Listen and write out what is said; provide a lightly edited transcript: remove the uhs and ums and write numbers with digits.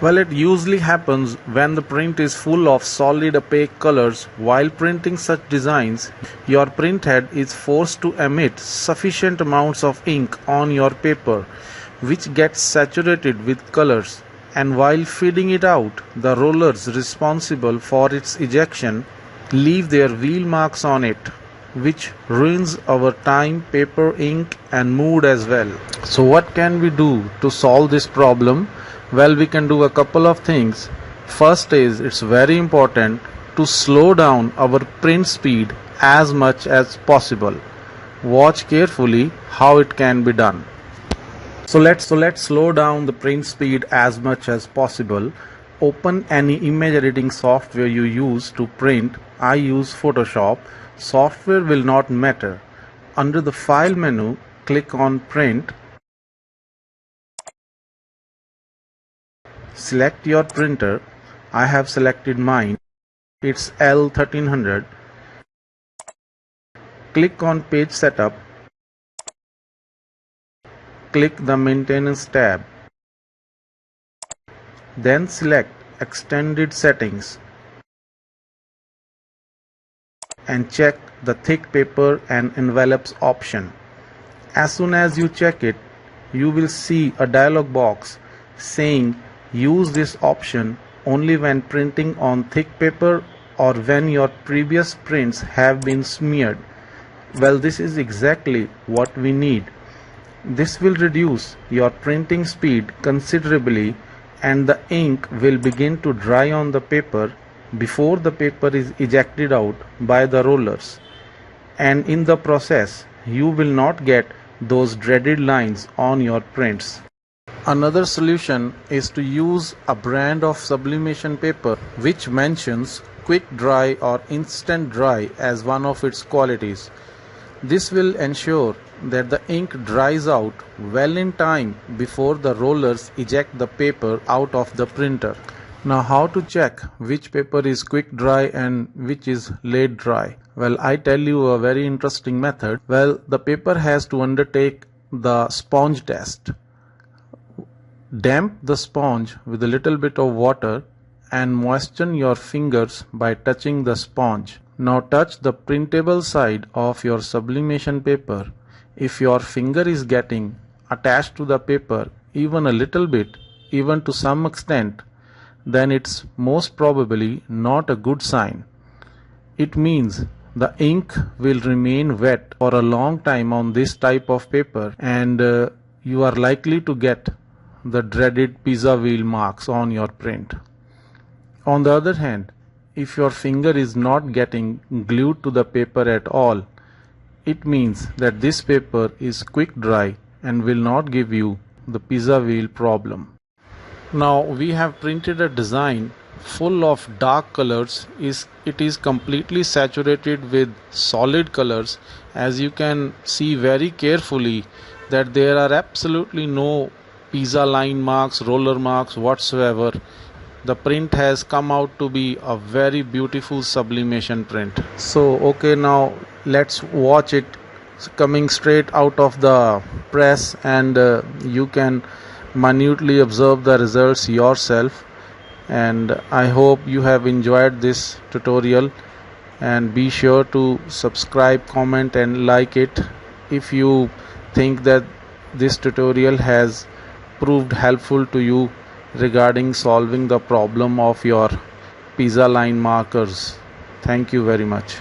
Well, it usually happens when the print is full of solid opaque colors. While printing such designs, your printhead is forced to emit sufficient amounts of ink on your paper, which gets saturated with colors, and while feeding it out, the rollers responsible for its ejection leave their wheel marks on it, which ruins our time, paper, ink, and mood as well. So what can we do to solve this problem? Well, we can do a couple of things. First is, it's very important to slow down our print speed as much as possible. Watch carefully how it can be done. So let's slow down the print speed as much as possible. Open any image editing software you use to print. I use Photoshop. Software will not matter. Under the File menu, click on Print. Select your printer. I have selected mine. It's L1300. Click on Page Setup. Click the Maintenance tab. Then select Extended Settings and check the Thick Paper and Envelopes option. As soon as you check it, you will see a dialog box saying use this option only when printing on thick paper or when your previous prints have been smeared. Well, this is exactly what we need. This will reduce your printing speed considerably, and the ink will begin to dry on the paper before the paper is ejected out by the rollers, and in the process you will not get those dreaded lines on your prints. Another solution is to use a brand of sublimation paper which mentions quick dry or instant dry as one of its qualities. This will ensure that the ink dries out well in time before the rollers eject the paper out of the printer. Now, how to check which paper is quick dry and which is late dry? Well, I tell you a very interesting method. Well, the paper has to undertake the sponge test. Damp the sponge with a little bit of water and moisten your fingers by touching the sponge. Now touch the printable side of your sublimation paper. If your finger is getting attached to the paper even a little bit, even to some extent, then it's most probably not a good sign. It means the ink will remain wet for a long time on this type of paper, and you are likely to get the dreaded pizza wheel marks on your print. On the other hand, if your finger is not getting glued to the paper at all, it means that this paper is quick dry and will not give you the pizza wheel problem. Now we have printed a design full of dark colors. It is completely saturated with solid colors. As you can see very carefully that there are absolutely no pizza line marks, roller marks whatsoever. The print has come out to be a very beautiful sublimation print. So okay, now let's watch it coming straight out of the press, and you can minutely observe the results yourself. And I hope you have enjoyed this tutorial, and be sure to subscribe, comment and like it if you think that this tutorial has proved helpful to you regarding solving the problem of your pizza line markers. Thank you very much.